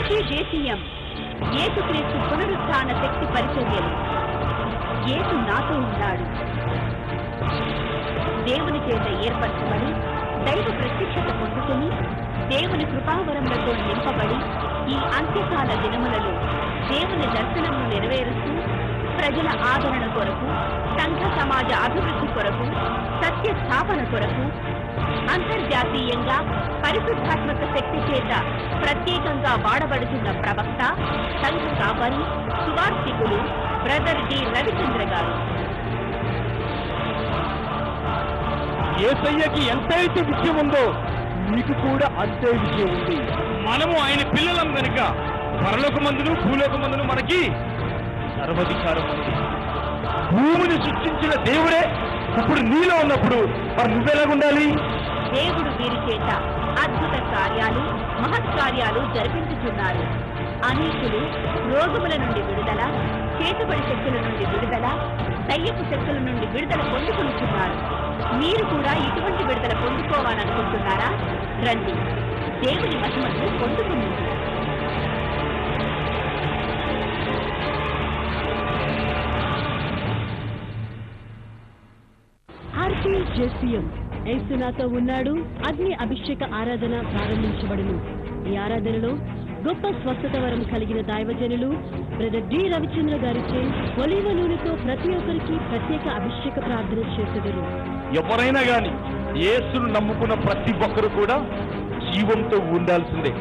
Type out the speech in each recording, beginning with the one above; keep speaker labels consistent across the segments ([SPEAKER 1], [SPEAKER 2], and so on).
[SPEAKER 1] ప్రతి దేశీయం యేసుక్రీస్తు పునరుత్థాన శక్తి పరిచర్యలు. యేసు నాతో ఉన్నాడు. దేవుని చేత ఏర్పరచబడి దైవ ప్రత్యక్షత పొందుకుని దేవుని కృపావరములతో నింపబడి ఈ అంత్యకాల దినములలో దేవుని దర్శనమును నెరవేరుస్తూ ప్రజల ఆదరణ కొరకు, సంఘ సమాజ అభివృద్ధి కొరకు, సత్య స్థాపన కొరకు అంతర్జాతీయంగా పరిశుద్ధాత్మక శక్తి చేత ప్రత్యేకంగా వాడబడుతున్న ప్రవక్త, సంఘ కాపరి, సువార్తికులు బ్రదర్ డి రవిచంద్ర గారు.
[SPEAKER 2] యేసయ్యకి ఎంతైతే విషయం ఉందో మీకు కూడా అంతే విషయం ఉంది. మనము ఆయన పిల్లలం కనుక పరలోకమందును భూలోకమందును మనకి సర్వాధికారం ఉంది. భూమిని సృష్టించిన దేవుడే ఇప్పుడు నీలో ఉన్నప్పుడు మరి నువ్వెలాగుండాలి?
[SPEAKER 1] దేవుడు వీరి చేత అద్భుత కార్యాలు, మహత్కార్యాలు జరిపించుతున్నారు. అనేకులు రోగముల నుండి విడుదల, చేతుబడి శక్తుల నుండి విడుదల, దయ్యపు శక్తుల నుండి విడుదల పొందుకుంటున్నారు. మీరు కూడా ఇటువంటి విడుదల పొందుకోవాలనుకుంటున్నారా? రండి, దేవుని మహిమను పొందుకుంది.
[SPEAKER 3] యేసు నాతో ఉన్నాడు. అగ్ని అభిషేక ఆరాధన ప్రారంభించబడును. ఈ ఆరాధనలో గొప్ప స్వస్థత వరం కలిగిన దైవజనులు బ్రదర్ డి రవిచంద్ర గారిచే ఒలీవ నూనెతో ప్రతి ఒక్కరికి ప్రత్యేక అభిషేక ప్రార్థన చేసేదరు.
[SPEAKER 2] ఎవరైనా గాని యేసును నమ్ముకున్న ప్రతి ఒక్కరు కూడా జీవంతో ఉండాల్సిందే.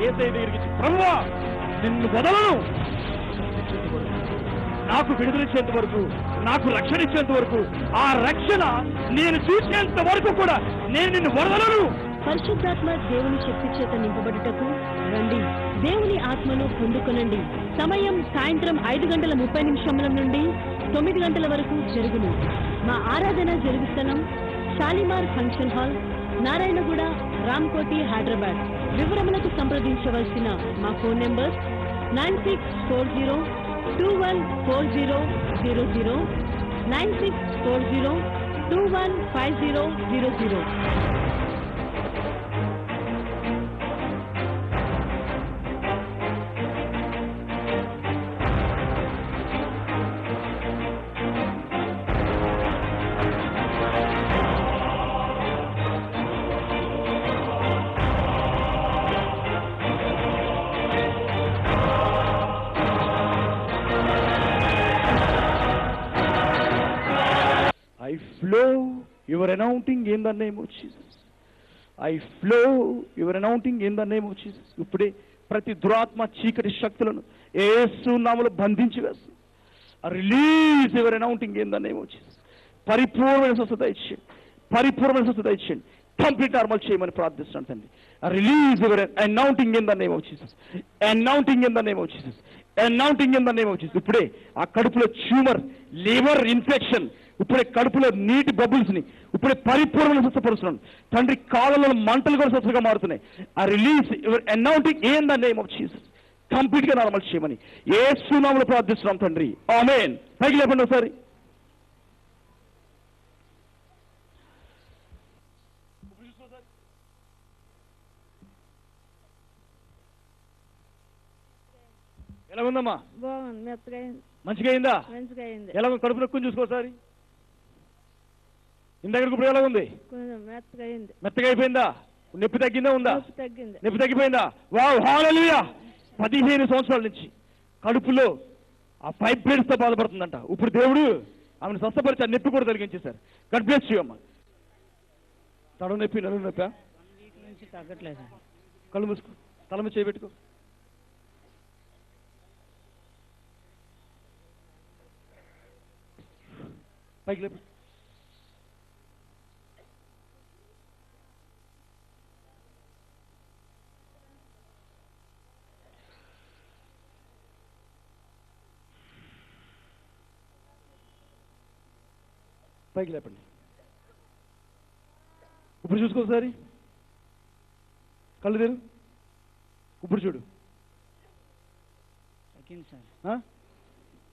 [SPEAKER 2] యేసయ్య దగ్గరికి ప్రభువా నిన్ను వదలను, నాకు విడుదలిచ్చేంత వరకు, నాకు రక్షణ ఇచ్చేంత వరకు, ఆ రక్షణ నేను చూసేంత వరకు కూడా నేను నిన్ను వదలను.
[SPEAKER 3] పరిశుద్ధాత్మ దేవుని శక్తి చేత నింపబడుటకు రండి, దేవుని ఆత్మను పొందుకొనండి. సమయం సాయంత్రం 5:30 నుండి 9 గంటల వరకు జరుగును. మా ఆరాధన జరుగు స్థలం షాలిమార్ ఫంక్షన్ హాల్, నారాయణగూడ, రామ్కోటి, హైదరాబాద్. వివరములకు సంప్రదించవలసిన మా phone number 9640214000, 9640215000.
[SPEAKER 2] I flow your anointing in the name of Jesus. I flow your anointing in the name of Jesus. ఇప్పుడే ప్రతి దురాత్మ చీకటి శక్తులను యేసు నామములో బంధించి వేస్తుంది. Release your అనౌంటింగ్ in the name of Jesus. పరిపూర్ణమైన స్వస్థత ఇచ్చేయండి, పరిపూర్ణమైన స్వస్థత ఇచ్చేయండి, కంప్లీట్ నార్మల్ చేయమని ప్రార్థిస్తున్నాను తండ్రి. Release your అనౌంటింగ్ in the name of Jesus, అనౌంటింగ్ in the name of Jesus, అనౌంటింగ్ in the name of Jesus. ఇప్పుడే ఆ కడుపులో ట్యూమర్, లివర్ ఇన్ఫెక్షన్, ఇప్పుడే కడుపులో నీటి బబుల్స్ ని ఇప్పుడే పరిపూర్ణంగా స్వస్థపరుస్తున్నాను తండ్రి. కాళ్ళలో మంటలు కూడా స్వస్థగా మారుతున్నాయి. ఆ release your అనౌంటింగ్ in the name of Jesus. Complete గా నార్మల్ చేయమని యేసు నామములో ప్రార్థిస్తున్నాం తండ్రి. ఆమేన్. పైకి లేపండి ఒకసారి. ఎలా ఉందమ్మా?
[SPEAKER 4] బాగుంది, మెత్తగా అయింది.
[SPEAKER 2] మంచిగా అయిందా?
[SPEAKER 4] మంచిగా అయింది.
[SPEAKER 2] ఎలా ఉంది? కడుపు నొక్కుని చూసుకోసారి. ఇందాక ఇప్పుడు ఎలా ఉంది?
[SPEAKER 4] కొంచెం మెత్తగా అయింది.
[SPEAKER 2] మెత్తగా అయిపోయిందా? నొప్పి తగ్గిందా? ఉందా?
[SPEAKER 4] తగ్గింది.
[SPEAKER 2] నొప్పి తగ్గిపోయిందా? వావ్, హల్లెలూయా. 15 సంవత్సరాల నుంచి కడుపులో ఆ ఫైబ్రాయిడ్స్ తో బాధపడుతుందంట. ఇప్పుడు దేవుడు ఆమెను స్వస్థపరిచి ఆ నొప్పి కూడా తొలగించేశారు. గాడ్ బ్లెస్ యు అమ్మా. తడ నొప్పి, నడుము నొప్పి
[SPEAKER 4] నుంచి తగ్గట్లేదు.
[SPEAKER 2] కళ్ళు మూసుకో, తల మీద చేయబెట్టుకో. పైకి లేపు. పైకి లేపండి. ఇప్పుడు చూసుకోసారి, కళ్ళు తెరు. ఇప్పుడు చూడు.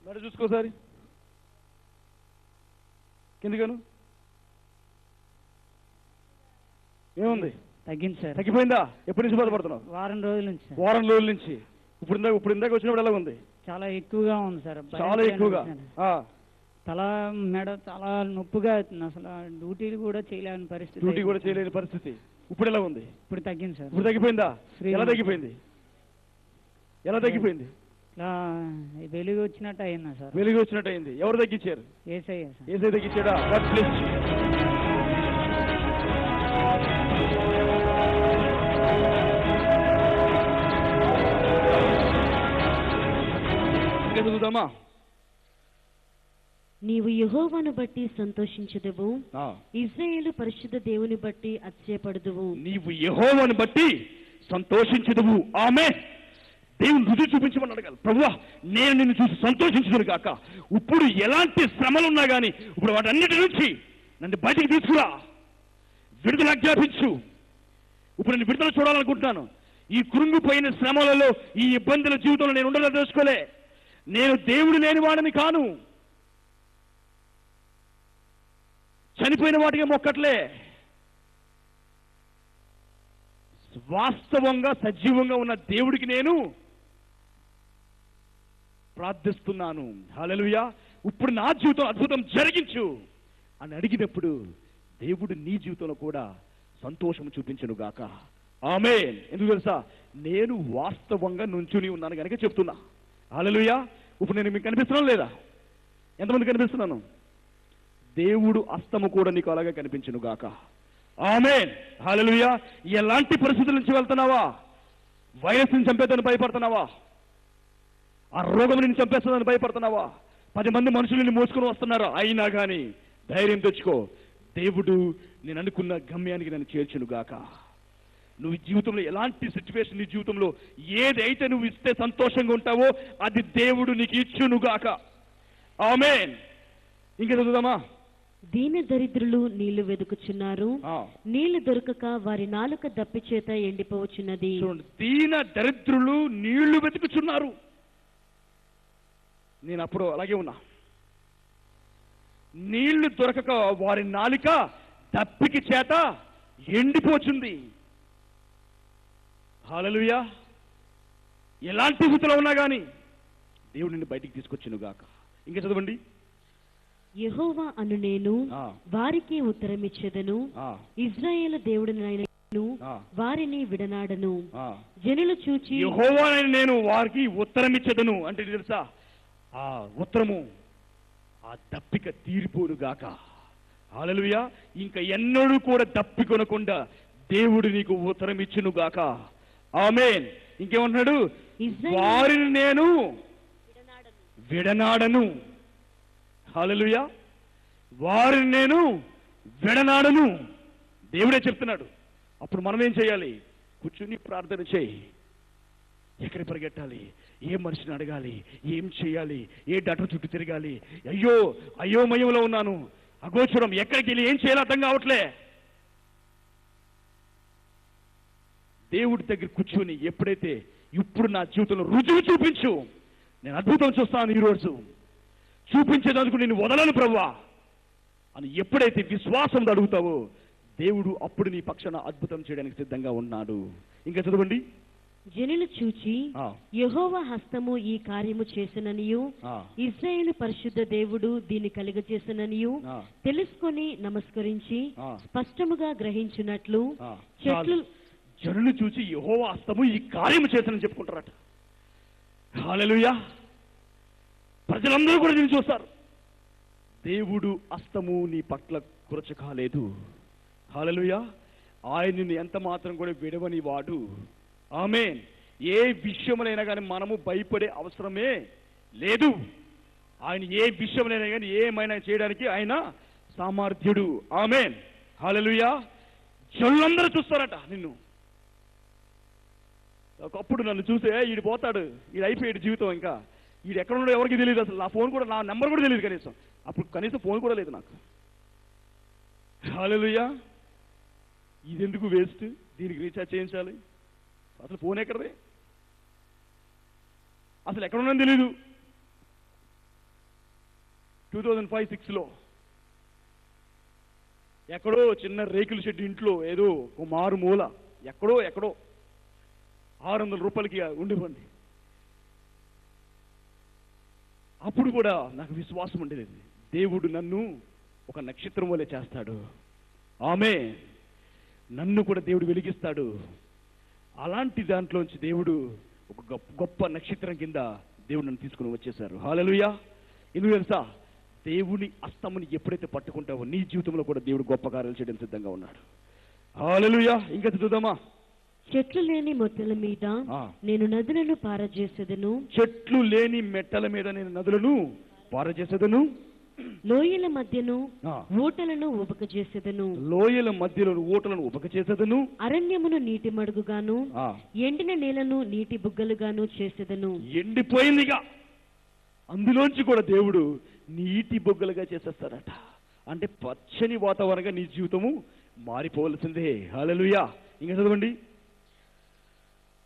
[SPEAKER 2] మరి చూసుకోసారి. కిందికను ఏముంది?
[SPEAKER 4] తగ్గింది సార్.
[SPEAKER 2] తగ్గిపోయిందా? ఎప్పటి నుంచి బాధపడుతున్నావు?
[SPEAKER 4] వారం రోజుల నుంచి సార్.
[SPEAKER 2] వారం రోజుల నుంచి. ఇప్పుడు ఇందాక వచ్చినప్పుడు ఎలా ఉంది?
[SPEAKER 4] చాలా ఎక్కువగా ఉంది సార్.
[SPEAKER 2] చాలా ఎక్కువగా.
[SPEAKER 4] తల మెడ చాలా నొప్పిగా అవుతుంది. అసలు డ్యూటీలు కూడా చేయలేని పరిస్థితి.
[SPEAKER 2] డ్యూటీ కూడా చేయలేని పరిస్థితి. ఇప్పుడు ఎలా ఉంది?
[SPEAKER 4] ఇప్పుడు తగ్గింది సార్.
[SPEAKER 2] ఇప్పుడు తగ్గిపోయిందా? ఎలా తగ్గిపోయింది? ఎలా తగ్గిపోయింది?
[SPEAKER 4] ఇట్లా వెలుగు వచ్చినట్టు అయిందా సార్?
[SPEAKER 2] వెలుగు వచ్చినట్టు అయింది. ఎవరు తగ్గించారు?
[SPEAKER 4] ఏసయ్య సార్.
[SPEAKER 2] ఏసై తగ్గించాడా? God bless you. చదువుదామా?
[SPEAKER 3] నీవు యెహోవాను బట్టి సంతోషించదువు, ఇశ్రాయేలు పరిశుద్ధ దేవుని బట్టి అతిశయపడుదువు.
[SPEAKER 2] నీవు యెహోవాను బట్టి సంతోషించదువు. ఆమేన్. దేవుని రుజువు చూపించమని అడగాలి. ప్రభువా, నేను నిన్ను చూసి సంతోషించదును కాక. ఇప్పుడు ఎలాంటి శ్రమలున్నా కానీ ఇప్పుడు వాటన్నిటి నుంచి నన్ను బయటికి తీసుకురా, విడుదల ఆజ్ఞాపించు. ఇప్పుడు నేను విడుదల చూడాలనుకుంటున్నాను. ఈ కృంగిపోయిన శ్రమలలో, ఈ ఇబ్బందుల జీవితంలో నేను ఉండలేదు తెలుసుకోలే. నేను దేవుడు లేని వాడిని కాను. చనిపోయిన వాటికి మొక్కట్లే. వాస్తవంగా సజీవంగా ఉన్న దేవుడికి నేను ప్రార్థిస్తున్నాను. హల్లెలూయా. ఇప్పుడు నా జీవితం అద్భుతం జరిగించు అని అడిగినప్పుడు దేవుడు నీ జీవితంలో కూడా సంతోషం చూపించును గాక. ఆమేన్. ఎందుకు తెలుసా? నేను వాస్తవంగా నుంచుని ఉన్నాను కనుక చెప్తున్నా. హల్లెలూయా. ఇప్పుడు నేను మీకు కనిపిస్తున్నాను లేదా? ఎంతమంది కనిపిస్తున్నాను? దేవుడు అస్తము కూడా నీకు అలాగే కనిపించును గాక. ఆమేన్. హల్లెలూయా. ఎలాంటి పరిస్థితుల నుంచి వెళ్తున్నావా? వైరస్ ని చంపేద్దని భయపడుతున్నావా? ఆ రోగం నుంచి చంపేస్తుందని భయపడుతున్నావా? 10 మంది మనుషులని మోసుకొని వస్తున్నారు. అయినా కానీ ధైర్యం తెచ్చుకో. దేవుడు నేను అనుకున్న గమ్యానికి నన్ను చేర్చును గాక. నువ్వు జీవితంలో ఎలాంటి సిచ్యువేషన్, నీ జీవితంలో ఏదైతే నువ్వు ఇస్తే సంతోషంగా ఉంటావో అది దేవుడు నీకు ఇచ్చును గాక. ఆమేన్. ఇంకా చదువుదామా?
[SPEAKER 3] దీన దరిద్రులు నీళ్లు వెదుకుచున్నారు, నీళ్లు దొరకక వారి నాలుక దప్పి చేత ఎండిపోవచ్చున్నది.
[SPEAKER 2] దీన దరిద్రులు నీళ్లు వెతుకుచున్నారు. నేను అప్పుడు అలాగే ఉన్నా. నీళ్లు దొరకక వారి నాలుక దప్పికి చేత ఎండిపోచుంది. హల్లెలూయా. ఎలాంటి స్థితిలో ఉన్నా కానీ దేవుడు నిన్ను బయటికి తీసుకొచ్చును గాక. ఇంకా చదవండి.
[SPEAKER 3] యెహోవా అను నేను వారికి ఉత్తరమిచ్చేదను, ఇశ్రాయేలు దేవుడనైన వారిని విడనాడను. జనులు చూచి
[SPEAKER 2] యెహోవా నేను వారికి ఉత్తరమిచ్చేదను అంటే తెలుసా? ఆ ఉత్తరము, ఆ దప్పిక తీరిపోను గాక. హల్లెలూయా. ఇంకా ఎన్నడూ కూడా దప్పికొనకుండా దేవుడు నీకు ఉత్తరం ఇచ్చును గాక. ఆమేన్. ఇంకేమంటున్నాడు? వారిని నేను విడనాడను. హల్లెలూయా. వారిని నేను విడనాడను. దేవుడే చెప్తున్నాడు. అప్పుడు మనం ఏం చేయాలి? కూర్చుని ప్రార్థన చేయి. ఎక్కడికి పరిగెట్టాలి? ఏ మనిషిని అడగాలి? ఏం చేయాలి? ఏ డాక్టర్ చుట్టూ తిరగాలి? అయోమయంలో ఉన్నాను, అగోచరం, ఎక్కడికి వెళ్ళి ఏం చేయాలో అర్థం కావట్లే. దేవుడి దగ్గర కూర్చొని ఎప్పుడైతే ఇప్పుడు నా జీవితంలో రుజువు చూపించు, నేను అద్భుతం చూస్తాను ఈరోజు, చూపించేందుకు నేను వదలను ప్రభువా అని ఎప్పుడైతే విశ్వాసం అడుగుతావో దేవుడు అప్పుడు నీ పక్షాన అద్భుతం చేయడానికి సిద్ధంగా ఉన్నాడు. ఇంకా చదవండి.
[SPEAKER 3] జనులు చూచి యెహోవా హస్తము ఈ కార్యము చేసిననియు, ఇశ్రాయేలు పరిశుద్ధ దేవుడు దీన్ని కలుగజేసిననియు తెలుసుకొని నమస్కరించి స్పష్టముగా గ్రహించున్నట్లు చెట్లు.
[SPEAKER 2] జనులు చూచి యెహోవా హస్తము ఈ కార్యము చేసినని చెప్పుకుంటారట. హల్లెలూయా. ప్రజలందరూ కూడా దీన్ని చూస్తారు. దేవుడు హస్తము నీ పట్ల కురచ కాలేదు. హల్లెలూయా. ఆయన నిన్ను ఎంత మాత్రం కూడా విడవని వాడు. ఆమేన్. ఏ విషయములైనా కానీ మనము భయపడే అవసరమే లేదు. ఆయన ఏ విషయములైనా కానీ ఏమైనా చేయడానికి ఆయన సామర్థ్యుడు. ఆమేన్. హల్లెలూయా. జనులందరూ చూస్తారట నిన్ను. ఒకప్పుడు నన్ను చూసే ఈడు పోతాడు, ఈడు అయిపోయాడు జీవితం, ఇంకా ఈడు ఎక్కడ ఉన్నాడో ఎవరికి తెలియదు. అసలు నా ఫోన్ కూడా, నా నెంబర్ కూడా తెలియదు కనీసం. అప్పుడు కనీసం ఫోన్ కూడా లేదు నాకు. హల్లెలూయా. ఇది ఎందుకు వేస్ట్? దీనికి రీఛార్జ్ చేయించాలి. అసలు ఫోన్ ఎక్కడదే? అసలు ఎక్కడ ఉన్నది తెలీదు. 2005-06లో ఎక్కడో చిన్న రేకుల షెడ్ ఇంట్లో ఏదో ఒక మారు మూల ఎక్కడో 600 రూపాయలకి ఉండివ్వండి. అప్పుడు కూడా నాకు విశ్వాసం ఉండేది, దేవుడు నన్ను ఒక నక్షత్రం వలె చేస్తాడు, ఆమె నన్ను కూడా దేవుడు వెలిగిస్తాడు. అలాంటి దాంట్లోంచి దేవుడు ఒక గొప్ప నక్షత్రం కింద దేవుడు నన్ను తీసుకుని వచ్చేశారు. హల్లెలూయా. ఎందుకు తెలుసా, దేవుని అస్తముని ఎప్పుడైతే పట్టుకుంటావో నీ జీవితంలో కూడా దేవుడు గొప్ప కార్యాలు చేయడం సిద్ధంగా ఉన్నాడు. హల్లెలూయా. ఇంకా చూద్దామా.
[SPEAKER 3] చెట్లు లేని మొట్టల మీద నేను నదులను పారజేసేదను.
[SPEAKER 2] చెట్లు లేని మెట్టల మీద నేను నదులను పారజేసేదను.
[SPEAKER 3] లోయల మధ్యను ఊటలను ఉబకజేసేదను.
[SPEAKER 2] లోయల మధ్యలో ఊటలను ఉబకచేసేదను.
[SPEAKER 3] అరణ్యమును నీటి మడుగుగాను ఎండిన నేలను నీటి బుగ్గలుగాను చేసేదను.
[SPEAKER 2] ఎండిపోయిందిగా అందులోంచి కూడా దేవుడు నీటి బొగ్గలుగా చేసేస్తాడట. అంటే పచ్చని వాతావరణంగా నీ జీవితము మారిపోవలసిందే. హల్లెలూయా. ఇంకా చదవండి.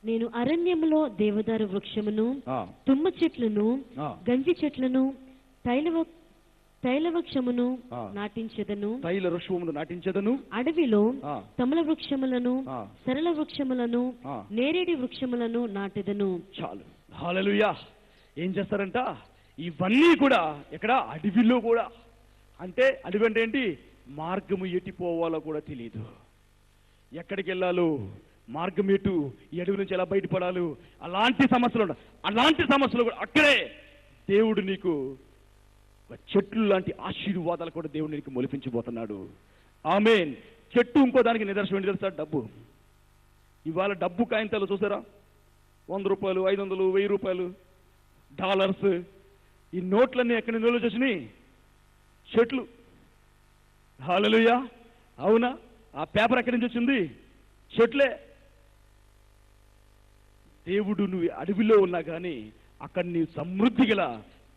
[SPEAKER 3] నేను అరణ్యములో దేవదారు వృక్షమును తుమ్మ చెట్లను గంజి చెట్లను తైలవృక్షమును నాటించెదను.
[SPEAKER 2] తైల వృక్షమును నాటించెదను.
[SPEAKER 3] అడవిలో తమల వృక్షములను సరళ వృక్షములను నేరేడి వృక్షములను నాటెదను.
[SPEAKER 2] చాలు. హల్లెలూయా. ఏం చేస్తారంట, ఇవన్నీ కూడా ఎక్కడ, అడవిలో కూడా. అంటే అడవి అంటే ఏంటి, మార్గము ఎట్టిపోవాలో కూడా తెలియదు, ఎక్కడికి వెళ్ళాలో మార్గం ఎటు, ఈ అడవి నుంచి ఎలా బయటపడాలో, అలాంటి సమస్యలు కూడా అక్కడే దేవుడు నీకు చెట్లు లాంటి ఆశీర్వాదాలు కూడా దేవుడు నీకు మొలిపించబోతున్నాడు. ఆమేన్. చెట్టు ఇంకో దానికి నిదర్శనం ఏంటి తెలుసా, డబ్బు. ఇవాళ డబ్బు కాయింతాలు చూసారా, 100 రూపాయలు 500 1000 రూపాయలు డాలర్స్, ఈ నోట్లన్నీ ఎక్కడి నుంచి వచ్చినాయి, చెట్లు. హల్లెలూయా. అవునా. ఆ పేపర్ ఎక్కడి నుంచి వచ్చింది, చెట్లే. దేవుడు నువ్వు అడవిలో ఉన్నా కానీ అక్కడ నీ సమృద్ధి గల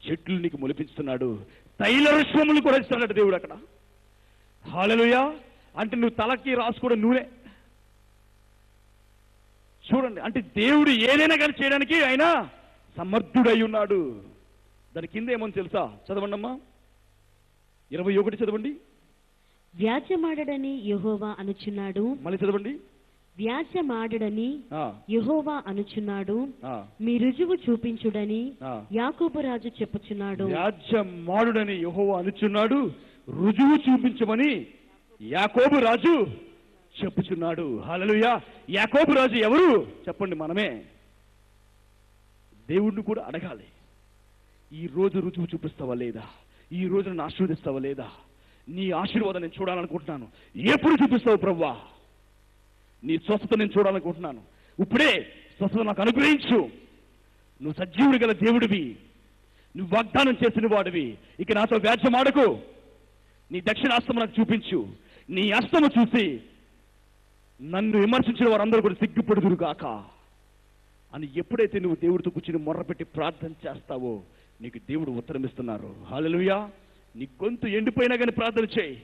[SPEAKER 2] చెట్లు నీకు మొలిపిస్తున్నాడు. తైల వృక్షములు కూడా ఇస్తున్నాడు దేవుడు అక్కడ. హల్లెలూయా. అంటే నువ్వు తలకి రాసుకోవడం నూనె. చూడండి, అంటే దేవుడు ఏదైనా కానీ చేయడానికి ఆయన సమర్థుడై ఉన్నాడు. దాని కింద ఏమని తెలుసా, చదవండి అమ్మా. 21 చదవండి.
[SPEAKER 3] వ్యాజ్యమాడడని యెహోవా అనుచున్నాడు.
[SPEAKER 2] మళ్ళీ చదవండి.
[SPEAKER 3] వ్యాజ్యమాడడని యెహోవా అనుచున్నాడు, మీ రుజువు చూపించుడని యాకోబు రాజు చెప్పుచున్నాడు.
[SPEAKER 2] వ్యాజ్యమాడుడని యెహోవా అనుచున్నాడు, రుజువు చూపించమని యాకోబు రాజు చెప్పుచున్నాడు. హల్లెలూయా. యాకోబు రాజు ఎవరు చెప్పండి, మనమే. దేవుణ్ణి కూడా అడగాలి, ఈ రోజు రుజువు చూపిస్తావా లేదా, ఈ రోజు నన్ను ఆశీర్వదిస్తావా లేదా, నీ ఆశీర్వాదం నేను చూడాలనుకుంటున్నాను, ఎప్పుడు చూపిస్తావు ప్రభువా, నీ స్వస్థత నేను చూడాలనుకుంటున్నాను, ఇప్పుడే స్వస్థత నాకు అనుగ్రహించు. నువ్వు సజీవుడు గల దేవుడివి, నువ్వు వాగ్దానం చేసిన వాడివి, ఇక నాతో వ్యాజ్యమాడకు, నీ దక్షిణాస్తము నాకు చూపించు, నీ అస్తము చూసి నన్ను విమర్శించిన వారందరూ కూడా సిగ్గుపడుదురు గాక అని ఎప్పుడైతే నువ్వు దేవుడితో కూర్చుని మొర్రపెట్టి ప్రార్థన చేస్తావో నీకు దేవుడు ఉత్తరం ఇస్తున్నారు. హల్లెలూయా. నీ గొంతు ఎండిపోయినా కానీ ప్రార్థన చేయి,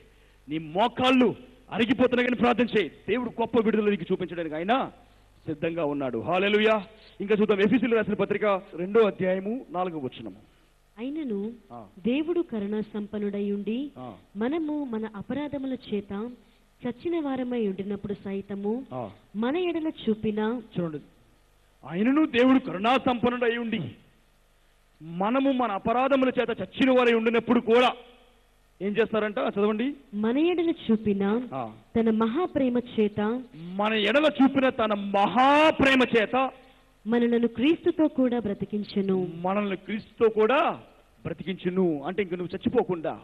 [SPEAKER 2] నీ మోకాళ్ళు అరిగిపోతున్నా కానీ ప్రార్థన చేయి, దేవుడు గొప్ప విడుదల నీకు చూపించడానికి ఆయన సిద్ధంగా ఉన్నాడు. హల్లెలూయా. ఇంకా చూద్దాం, ఎఫెసీయులకు రాసిన పత్రిక 2వ అధ్యాయము 4వ వచనము.
[SPEAKER 3] అయినను దేవుడు కరుణా సంపన్నుడై ఉండి మనము మన అపరాధముల చేత చచ్చిన వారమై ఉండినప్పుడు సైతము మన ఎడల చూపిన,
[SPEAKER 2] చూడండి, ఆయనను దేవుడు కరుణా సంపన్నుడై ఉండి మనము మన అపరాధముల చేత చచ్చిన వారై ఉండినప్పుడు కూడా ఏం చేస్తారంట, చదవండి.
[SPEAKER 3] మన ఎడల చూపిన తన మహాప్రేమ చేత,
[SPEAKER 2] మన ఎడల చూపిన తన మహాప్రేమ చేత
[SPEAKER 3] మనలను క్రీస్తుతో కూడా బ్రతికించెను.
[SPEAKER 2] మనల్ని క్రీస్తుతో కూడా బ్రతికించును. అంటే ఇంక నువ్వు చచ్చిపోకుండా,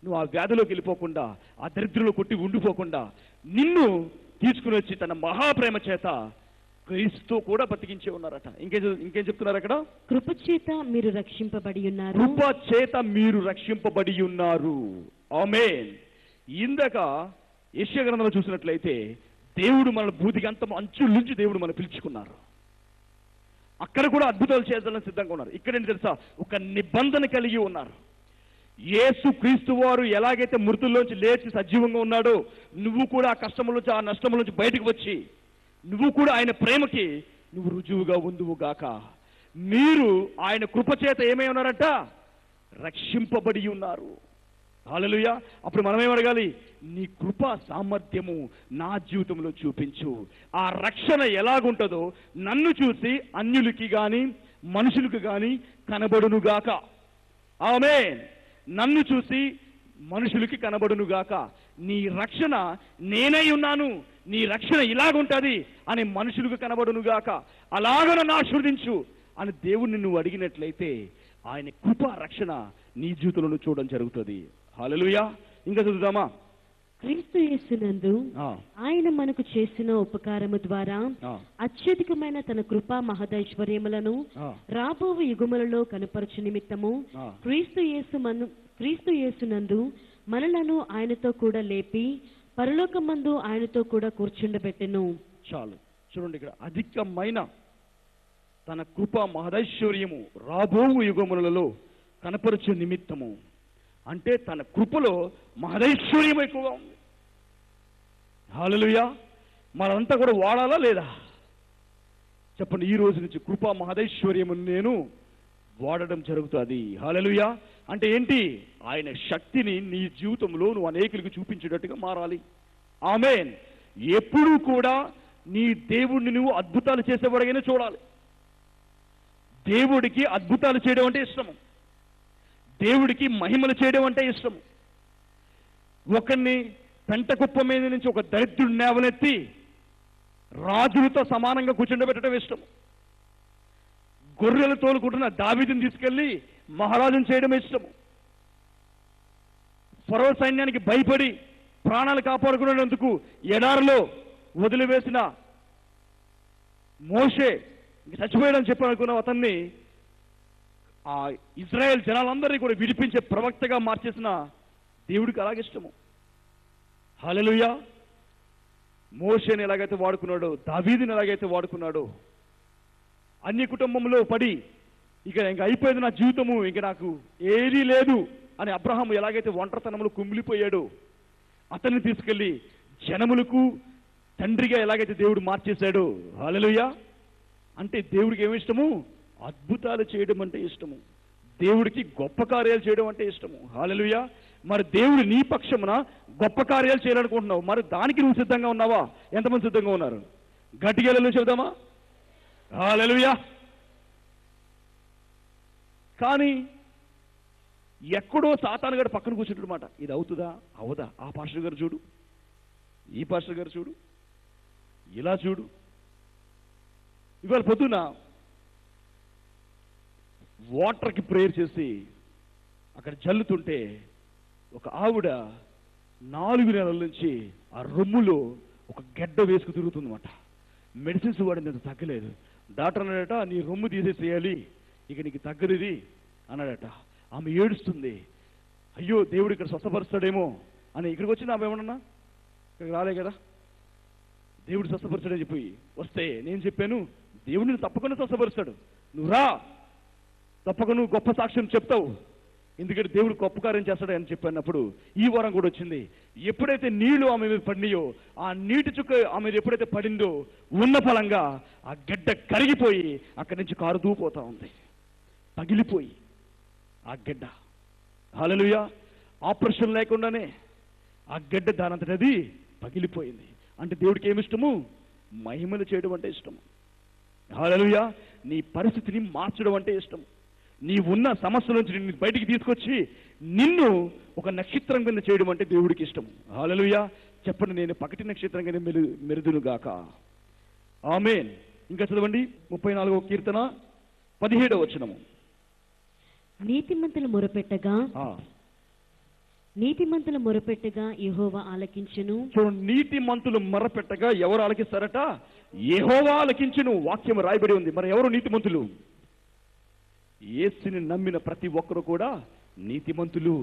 [SPEAKER 2] నువ్వు ఆ వ్యాధిలోకి వెళ్ళిపోకుండా, ఆ దరిద్రంలో కొట్టి ఉండిపోకుండా నిన్ను తీసుకుని వచ్చి తన మహాప్రేమ చేత క్రీస్తు కూడా బతికించే ఉన్నారట. ఇంకేం చెప్తున్నారు అక్కడ,
[SPEAKER 3] కృప చేత మీరు రక్షింపబడి ఉన్నారు.
[SPEAKER 2] కృప చేత మీరు రక్షింపబడి ఉన్నారు. ఆమేన్. ఇందాక యెషయా గ్రంథంలో చూసినట్లయితే దేవుడు మన భూదిగంతం అంచుల నుంచి దేవుడు మనం పిలుచుకున్నారు, అక్కడ కూడా అద్భుతాలు చేయాలని సిద్ధంగా ఉన్నారు. ఇక్కడేంటి తెలుసా, ఒక నిబంధన కలిగి ఉన్నారు. యేసు క్రీస్తు వారు ఎలాగైతే మృతుల్లోంచి లేచి సజీవంగా ఉన్నాడో నువ్వు కూడా ఆ కష్టముల నుంచి, ఆ నష్టముల నుంచి బయటకు వచ్చి నువ్వు కూడా ఆయన ప్రేమకి నువ్వు రుజువుగా ఉందువుగాక. మీరు ఆయన కృపచేత ఏమై ఉన్నారంట, రక్షింపబడి ఉన్నారు. హల్లెలూయా. అప్పుడు మనమేం అడగాలి? నీ కృపా సామర్థ్యము నా జీవితంలో చూపించు. ఆ రక్షణ ఎలాగుంటుందో నన్ను చూసి అన్యులకి గాని మనుషులకు గాని కనబడునుగాక. ఆమేన్. నన్ను చూసి మనుషులకి కనబడునుగాక. నీ రక్షణ నేనై ఉన్నాను, నీ రక్షణ ఇలాగుంటది అని మనుషులకు కనబడునుగాక. అలాగ నన్ను ఆశీర్వదించు అని దేవుణ్ణి నువ్వు అడిగినట్లయితే ఆయన కృపా రక్షణ నీ జీవితంలో చూడడం జరుగుతుంది. హల్లెలూయా. ఇంకా చదువుదామా?
[SPEAKER 3] క్రీస్తు యేసునందు ఆయన మనకు చేసిన ఉపకారము ద్వారా అత్యధికమైన తన కృపా మహదైశ్వర్యములను రాబో యుగములలో కనపరచు నిమిత్తము క్రీస్తు యేసునందు మనలను ఆయనతో కూడా లేపి పరలోకమందు ఆయనతో కూడా కూర్చుండబెట్టెను.
[SPEAKER 2] చాలు చూడండి, ఇక్కడ అధికమైన తన కృపా మహదైశ్వర్యము రాబో యుగములలో కనపరచు నిమిత్తము అంటే తన కృపలో మహదైశ్వర్యం ఎక్కువగా ఉంది. హల్లెలూయా. మనంతా కూడా వాడాలా లేదా? చెప్పండి. ఈ రోజు నుంచి కృపా మహదైశ్వర్యము నేను వాడడం జరుగుతుంది. హల్లెలూయా. అంటే ఏంటి? ఆయన శక్తిని నీ జీవితంలో నువ్వు అనేకులకు చూపించేటట్టుగా మారాలి. ఆమేన్. ఎప్పుడూ కూడా నీ దేవుణ్ణి నువ్వు అద్భుతాలు చేసేవాడిగానే చూడాలి. దేవుడికి అద్భుతాలు చేయడం అంటే ఇష్టము, దేవుడికి మహిమలు చేయడం అంటే ఇష్టము. ఒకరిని పెంట కుప్ప మీద నుంచి ఒక దరిద్రుడి నేవనెత్తి రాజులతో సమానంగా కూర్చుండబెట్టడం ఇష్టము. గొర్రెలు తోలుకుంటున్న దావీదుని తీసుకెళ్లి మహారాజును చేయడం ఇష్టము. ఫరో సైన్యానికి భయపడి ప్రాణాలు కాపాడుకునేందుకు ఎడారిలో వదిలివేసిన మోషే చచ్చిపోయాడని చెప్పాలనుకున్న అతన్ని ఆ ఇజ్రాయెల్ జనాలందరినీ కూడా విడిపించే ప్రవక్తగా మార్చేసిన దేవుడికి అలాగిష్టము. హల్లెలూయా. మోషేని ఎలాగైతే వాడుకున్నాడో, దావీదుని ఎలాగైతే వాడుకున్నాడో, అన్య కుటుంబంలో పడి ఇక అయిపోయింది నా జీవితము, ఇంక నాకు ఏదీ లేదు అని అబ్రహాము ఎలాగైతే ఒంటరితనంలో కుమిలిపోయాడో అతన్ని తీసుకెళ్లి జనములకు తండ్రిగా ఎలాగైతే దేవుడు మార్చేశాడో. హల్లెలూయా. అంటే దేవుడికి ఏమి ఇష్టము? అద్భుతాలు చేయడం అంటే ఇష్టము. దేవుడికి గొప్ప కార్యాలు చేయడం అంటే ఇష్టము. హల్లెలూయా. మరి దేవుడు నీ పక్షమున గొప్ప కార్యాలు చేయాలనుకుంటున్నావు, మరి దానికి నువ్వు సిద్ధంగా ఉన్నావా? ఎంతమంది సిద్ధంగా ఉన్నారు? గట్టిగా చెబుదామా? హల్లెలూయా. కానీ ఎక్కడో సాతాను గారు పక్కన కూర్చుంటాడనమాట. ఇది అవుతుందా అవదా? ఆ పాస్టర్ గారు చూడు, ఈ పాస్టర్ గారు చూడు, ఇలా చూడు. ఇవాళ పొద్దున వాటర్కి ప్రేయర్ చేసి అక్కడ జల్లుతుంటే ఒక ఆవిడ 4 నెలల నుంచి ఆ రొమ్ములో ఒక గెడ్డ వేసుకు తిరుగుతుందన్నమాట. మెడిసిన్స్ వాడినంత తగ్గలేదు. డాక్టర్ అన్నాడట, నీ రొమ్ము తీసేసేయాలి, ఇక నీకు తగ్గదిది అన్నాడట. ఆమె ఏడుస్తుంది. అయ్యో దేవుడు ఇక్కడ స్వస్థపరుస్తాడేమో అని ఇక్కడికి వచ్చిన ఆమె ఏమన్నా ఇక్కడికి రాలే కదా, దేవుడు స్వస్థపరుస్తాడని చెప్పి వస్తే నేను చెప్పాను, దేవుడిని తప్పకుండా స్వస్థపరుస్తాడు, నువ్వు రా, తప్పకుండా నువ్వు గొప్ప సాక్ష్యం చెప్తావు, ఎందుకంటే దేవుడు గొప్ప కార్యం చేస్తాడని చెప్పినప్పుడు ఈ వారం కూడా వచ్చింది. ఎప్పుడైతే నీళ్లు ఆమె మీద పడినాయో, ఆ నీటి చుక్క ఆమె మీద ఎప్పుడైతే పడిందో ఉన్న ఫలంగా ఆ గడ్డ కరిగిపోయి అక్కడి నుంచి కారు దూపోతా ఉంది, పగిలిపోయి ఆ గడ్డ. హల్లెలూయా. ఆపరేషన్ లేకుండానే ఆ గడ్డ దానంతటది పగిలిపోయింది. అంటే దేవుడికి ఏమి ఇష్టము? మహిమలు చేయడం అంటే ఇష్టము. హల్లెలూయా. నీ పరిస్థితిని మార్చడం అంటే ఇష్టం. నీ ఉన్న సమస్య నుంచి నిన్ను బయటికి తీసుకొచ్చి నిన్ను ఒక నక్షత్రం కింద చేయడం అంటే దేవుడికి ఇష్టం. హల్లెలూయా. చెప్పండి, నేను పగటి నక్షత్రం కింద మెరుదును గాక. ఆమేన్. ఇంకా చదవండి 34వ కీర్తన 17వ వచనము.
[SPEAKER 3] నీతిమంతులు మొరపెట్టగా యెహోవా ఆలకించును.
[SPEAKER 2] చూడండి, నీతిమంతులు మొరపెట్టగా ఎవరు ఆలకిస్తారట? యెహోవా ఆలకించును. వాక్యం రాయబడి ఉంది. మరి ఎవరు నీతిమంతులు? యేసుని నమ్మిన ప్రతి ఒక్కరు కూడా నీతిమంతులు.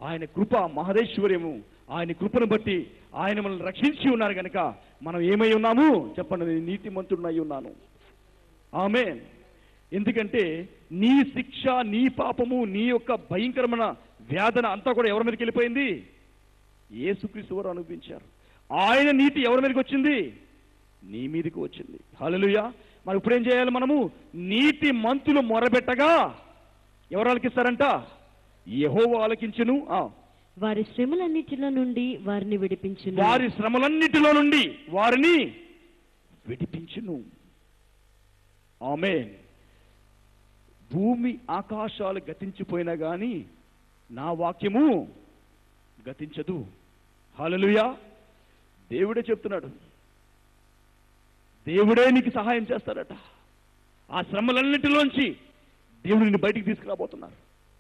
[SPEAKER 2] ఆయన కృప మహదేశ్వర్యము, ఆయన కృపను బట్టి ఆయన మనల్ని రక్షించి ఉన్నారు కనుక మనం ఏమై ఉన్నాము? చెప్పండి, నేను నీతిమంతుడినై ఉన్నాను. ఆమేన్. ఎందుకంటే నీ శిక్ష, నీ పాపము, నీ యొక్క భయంకరమైన వేదన అంతా కూడా ఎవరి మీదకి వెళ్ళిపోయింది? యేసుక్రీస్తు వారు అనుభవించారు. ఆయన నీతి ఎవరి మీదకి వచ్చింది? నీ మీదకి వచ్చింది. హల్లెలూయా. మరి ఇప్పుడు ఏం చేయాలి మనము? నీతి మంతులు మొరబెట్టగా ఎవరు ఆలకిస్తారంట? యెహోవా ఆలకించును.
[SPEAKER 3] వారి శ్రమలన్నిటిలో నుండి వారిని విడిపించును.
[SPEAKER 2] వారి శ్రమలన్నిటిలో నుండి వారిని విడిపించును. ఆమేన్. భూమి ఆకాశాలు గతించిపోయినా గాని నా వాక్యము గతించదు. హల్లెలూయా. దేవుడే చెప్తున్నాడు. దేవుడే నీకు సహాయం చేస్తాడట. ఆ శ్రమలన్నిటిలోంచి దేవుడు నిన్ను బయటికి తీసుకురాబోతున్నారు.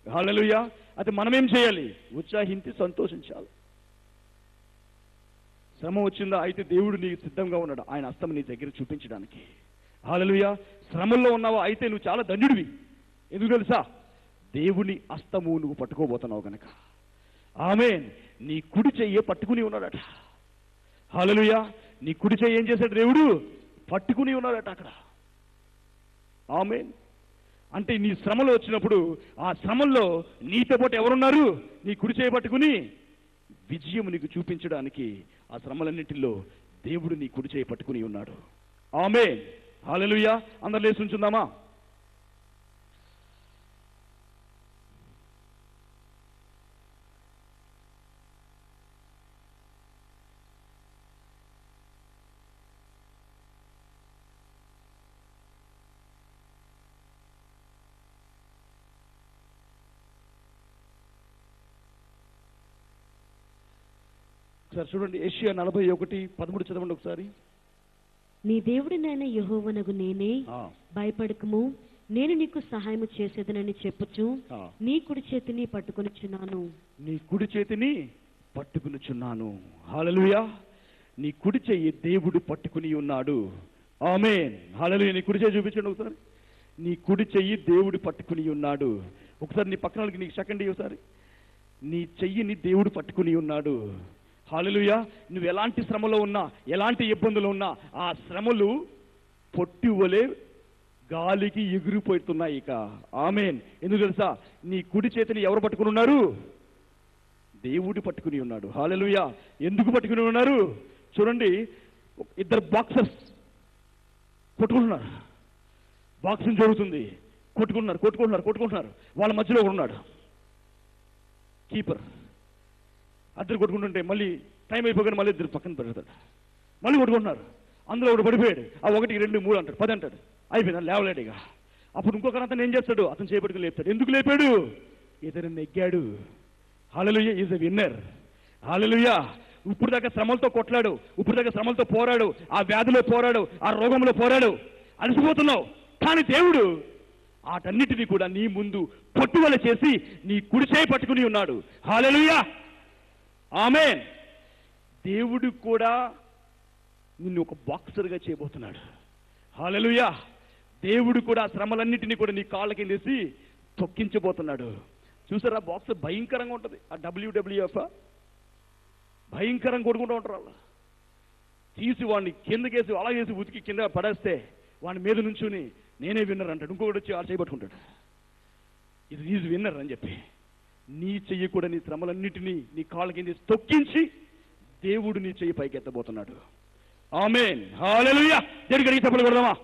[SPEAKER 2] హల్లెలూయా. అది మనమేం చేయాలి? ఉత్సాహించి సంతోషించాలి. శ్రమ వచ్చిందా? అయితే దేవుడు నీకు సిద్ధంగా ఉన్నాడు ఆయన హస్తం నీ దగ్గర చూపించడానికి. హల్లెలూయా. శ్రమల్లో ఉన్నావా? అయితే నువ్వు చాలా ధన్యుడివి. ఎందుకు తెలుసా? దేవుని హస్తము నువ్వు పట్టుకోబోతున్నావు గనక. ఆమేన్. నీ కుడి చెయ్యి పట్టుకుని ఉన్నాడట. హల్లెలూయా. నీ కుడి చెయ్యి ఏం చేశాడు? దేవుడు పట్టుకుని ఉన్నాడట అక్కడ. ఆమేన్. అంటే నీ శ్రమలు వచ్చినప్పుడు ఆ శ్రమల్లో నీతో పాటు ఎవరున్నారు? నీ కుడి చేయి పట్టుకుని విజయం నీకు చూపించడానికి ఆ శ్రమలన్నింటిలో దేవుడు నీ కుడి చేయి పట్టుకుని ఉన్నాడు. ఆమేన్. హల్లెలూయా. అందరూ లేచి ఉంచుందామా? ఒకసారి చూడండి, యెషయా 41:13 చదవండి ఒకసారి.
[SPEAKER 3] నీ దేవుడినైన యెహోవానగు నేనే, భయపడకము, నేను నీకు సహాయము చేసేదనని చెప్పుచు నీ కుడి చేతిని పట్టుకొనిచున్నాను.
[SPEAKER 2] నీ కుడి చేతిని పట్టుకునిచున్నాను. హల్లెలూయా. నీ కుడి చెయ్యి దేవుడు పట్టుకుని ఉన్నాడు. ఆమేన్. హల్లెలూయా. నీ కుడి చెయ్యి చూపించండి ఒకసారి. నీ కుడి చెయ్యి దేవుడు పట్టుకుని ఉన్నాడు. ఒకసారి నీ పక్కన వాళ్ళకి నీకు సెకండ్ ఒకసారి. నీ చెయ్యిని దేవుడు పట్టుకుని ఉన్నాడు. హల్లెలూయా. నువ్వు ఎలాంటి శ్రమలో ఉన్నా, ఎలాంటి ఇబ్బందులు ఉన్నా, ఆ శ్రమలు పొట్టి వలె గాలికి ఎగిరిపోతున్నాయి ఇక. ఆమేన్. ఎందుకు తెలుసా? నీ కుడి చేతిని ఎవరు పట్టుకుని ఉన్నారు? దేవుడు పట్టుకుని ఉన్నాడు. హల్లెలూయా. ఎందుకు పట్టుకుని ఉన్నారు? చూడండి, ఇద్దరు బాక్సర్స్ కొట్టుకుంటున్నారు. బాక్సింగ్ జరుగుతుంది. కొట్టుకుంటున్నారు. వాళ్ళ మధ్యలో ఒకడు ఉన్నాడు, కీపర్. అద్దరు కొట్టుకుంటుంటే మళ్ళీ టైం అయిపోగానే మళ్ళీ ఇద్దరు పక్కన పెడతాడు. మళ్ళీ కొట్టుకుంటున్నారు. అందులో ఒకటి పడిపోయాడు. ఆ 1, 2, 3 అంటాడు, 10 అంటాడు. అయిపోయింది, లేవలేడు ఇక. అప్పుడు ఇంకొకరు అతను ఏం చేస్తాడు? అతను చేపట్టుకుని లేపుతాడు. ఎందుకు లేపాడు? ఇతను నెగ్గాడు. హల్లెలూయా. Is a winner. హల్లెలూయా. ఇప్పుడు దాకా శ్రమలతో కొట్లాడు, ఇప్పుడు దాకా శ్రమలతో పోరాడు, ఆ వ్యాధిలో పోరాడు, ఆ రోగంలో పోరాడు, అలసిపోతున్నావు. కానీ దేవుడు వాటన్నిటినీ కూడా నీ ముందు పట్టువల చేసి నీ కుడి చేయి పట్టుకుని ఉన్నాడు. హల్లెలూయా. ఆమేన్. దేవుడు కూడా నిన్ను ఒక బాక్సర్గా చేయబోతున్నాడు. హల్లెలూయా. దేవుడు కూడా శ్రమలన్నింటినీ కూడా నీ కాళ్ళ కిందేసి తొక్కించబోతున్నాడు. చూసారా? బాక్సర్ భయంకరంగా ఉంటుంది. ఆ WWF భయంకరంగా కొట్టుకుంటూ ఉంటారు. వాళ్ళు తీసి వాడిని కిందకేసి అలాగేసి ఉతికి కింద పడేస్తే వాడి మీద నుంచుని నేనే విన్నర్ అంటాడు. ఇంకొకటి వచ్చి వాళ్ళు చేయబట్టుకుంటాడు. ఇది ఈజ్ విన్నర్ అని చెప్పి. నీ చెయ్యి కూడా నీ శ్రమలన్నిటినీ నీ కాళ్ళ కింద తొక్కించి దేవుడు నీ చెయ్యి పైకి ఎత్తబోతున్నాడు. ఆమేన్. హల్లెలూయా. దేవుడికి అడిగి తప్పులు కొడదామా?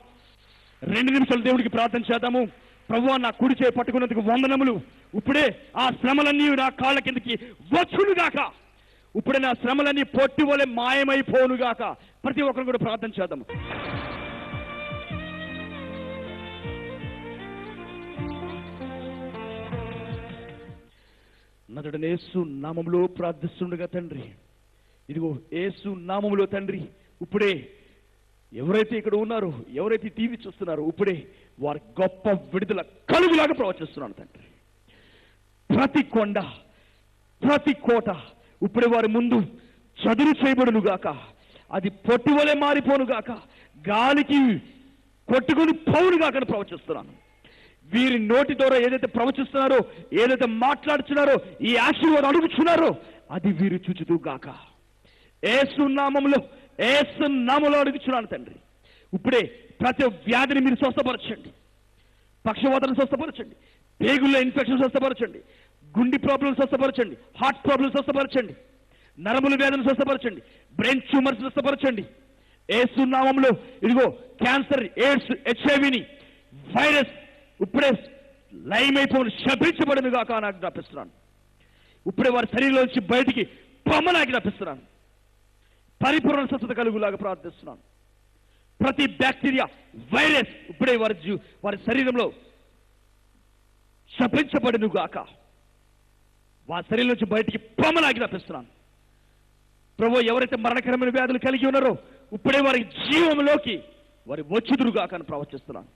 [SPEAKER 2] 2 నిమిషాలు దేవుడికి ప్రార్థన చేద్దాము. ప్రభువా, నా కుడి చేయి పట్టుకున్నందుకు వందనములు. ఇప్పుడే ఆ శ్రమలన్నీ నా కాళ్ళ కిందకి వచ్చునుగాక. ఇప్పుడే నా శ్రమలన్నీ పొట్టి వలె మాయమైపోనుగాక. ప్రతి ఒక్కరు కూడా ప్రార్థన చేద్దాము. నదుడని యేసు నామములో ప్రార్థిస్తుండగా తండ్రి, ఇదిగో యేసు నామములో తండ్రి, ఇప్పుడే ఎవరైతే ఇక్కడ ఉన్నారో, ఎవరైతే టీవీ చూస్తున్నారో, ఇప్పుడే వారి గొప్ప విడుదల కలుగులాగా ప్రవచిస్తున్నాను తండ్రి. ప్రతి కొండ, ప్రతి కోట ఇప్పుడే వారి ముందు చదురు చేయబడునుగాక. అది పొట్టివలే మారిపోనుగాక. గాలికి కొట్టుకుని పోవునుగాక అని ప్రవచిస్తున్నాను. వీరి నోటి ద్వారా ఏదైతే ప్రవచిస్తున్నారో, ఏదైతే మాట్లాడుతున్నారో, ఈ ఆశీర్వాదం అడుగుతున్నారో అది వీరు చూచుదుగాక. యేసు నామములో అడుగుచున్నాను తండ్రి. ఇప్పుడే ప్రతి వ్యాధిని మీరు స్వస్థపరచండి. పక్షవాతాన్ని స్వస్థపరచండి. పేగుల్లో ఇన్ఫెక్షన్ స్వస్థపరచండి. గుండె ప్రాబ్లం స్వస్థపరచండి. హార్ట్ ప్రాబ్లం స్వస్థపరచండి. నరముల వ్యాధిని స్వస్థపరచండి. బ్రెయిన్ ట్యూమర్స్ స్వస్థపరచండి. యేసు నామములో ఇదిగో క్యాన్సర్, ఎయిడ్స్, HIV వైరస్ ఇప్పుడే లయమైపోయి శపించబడునుగాక అని ఆజ్ఞాపిస్తున్నాను. ఇప్పుడే వారి శరీరంలోంచి బయటికి ఆజ్ఞాపిస్తున్నాను. పరిపూర్ణ స్వస్థత కలుగులాగా ప్రార్థిస్తున్నాను. ప్రతి బ్యాక్టీరియా, వైరస్ ఇప్పుడే వారి శరీరంలో శపించబడును గాక. వారి శరీరం నుంచి బయటికి ఆజ్ఞాపిస్తున్నాను. ప్రభు, ఎవరైతే మరణకరమైన వ్యాధులు కలిగి ఉన్నారో ఇప్పుడే వారి జీవంలోకి వారి వచ్చుదురుగాక అని ప్రవచిస్తున్నాను.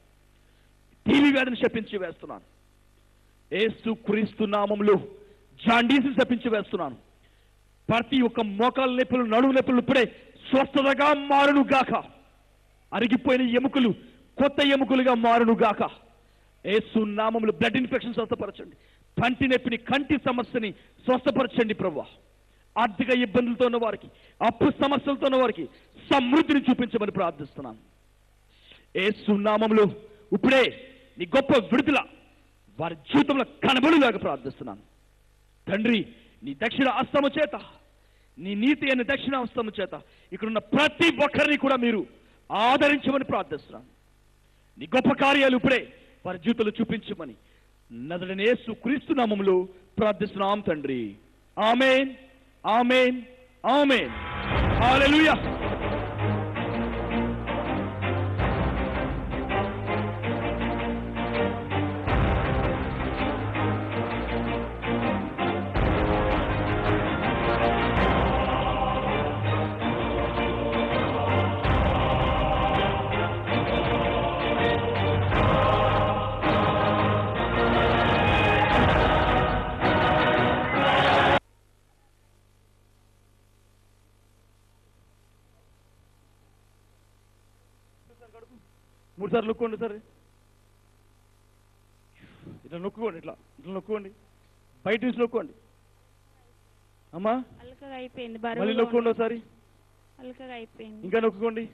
[SPEAKER 2] టీవీ వ్యాధిని శపించి వేస్తున్నాను. యేసు క్రీస్తు నామములో జాండీస్ శపించి వేస్తున్నాను. ప్రతి ఒక్క మోకాల నొప్పులు, నడుము నొప్పులు ఇప్పుడే స్వస్థతగా మారును గాక. అరిగిపోయిన ఎముకలు కొత్త ఎముకలుగా మారును గాక. యేసు నామములో బ్లడ్ ఇన్ఫెక్షన్ స్వస్థపరచండి. కంటి నొప్పిని, కంటి సమస్యని స్వస్థపరచండి ప్రభువా. ఆర్థిక ఇబ్బందులతో ఉన్న వారికి, అప్పు సమస్యలతో ఉన్న వారికి సమృద్ధిని చూపించమని ప్రార్థిస్తున్నాను. యేసు నామములో ఇప్పుడే నీ గొప్ప విడుదల వారి జీవితంలో కనబడులాగా ప్రార్థిస్తున్నాను. తండ్రి, నీ దక్షిణ హస్తము చేత, నీ నీతి అయిన దక్షిణ హస్తము చేత ఇక్కడున్న ప్రతి ఒక్కరిని కూడా మీరు ఆదరించమని ప్రార్థిస్తున్నాను. నీ గొప్ప కార్యాలు ఇప్పుడే వారి జీవితంలో చూపించమని నజరేయుడైన యేసు క్రీస్తు నామములో ప్రార్థిస్తున్నాం తండ్రి. ఆమేన్, ఆమేన్, ఆమేన్. హల్లెలూయా. మూడు సార్లు నొక్కోండి సార్. ఇట్లా నొక్కుకోండి, ఇట్లా నొక్కుకోండి, బయట నుంచి నొక్కోండి. అమ్మా
[SPEAKER 5] అల్కగా అయిపోయింది,
[SPEAKER 2] మళ్ళీ నొక్కోండి ఒకసారి.
[SPEAKER 5] అల్కగా అయిపోయింది,
[SPEAKER 2] ఇంకా నొక్కుకోండి.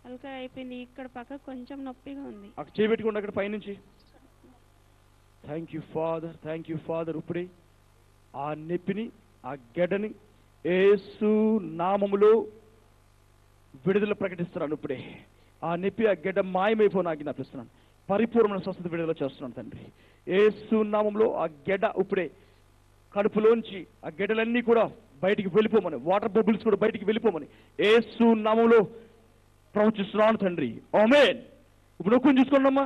[SPEAKER 5] అల్కగా అయిపోయింది. ఇక్కడ పక్క కొంచెం నొప్పిగా ఉంది.
[SPEAKER 2] అక్కడ చేపెట్టుకోండి, అక్కడ పైనుంచి. Thank you father, thank you father. ఇప్పుడే ఆ నొప్పిని, ఆ గడ్డని యేసు నామములో విడుదల ప్రకటిస్తున్నాను. ఇప్పుడే ఆ నొప్పి, ఆ గడ్డ మాయమైపోయిన ఆజ్ఞాపిస్తున్నాను. పరిపూర్ణ స్వస్థత విడుదల చేస్తున్నాను తండ్రి. యేసు నామములో ఆ గడ్డ ఇప్పుడే కడుపులోంచి ఆ గడ్డలన్నీ కూడా బయటికి వెళ్ళిపోమని, వాటర్ బబుల్స్ కూడా బయటికి వెళ్ళిపోమని యేసు నామములో ప్రవచిస్తున్నాను తండ్రి. ఆమేన్. ఇప్పుడు నొక్కుని చూసుకోండి అమ్మా.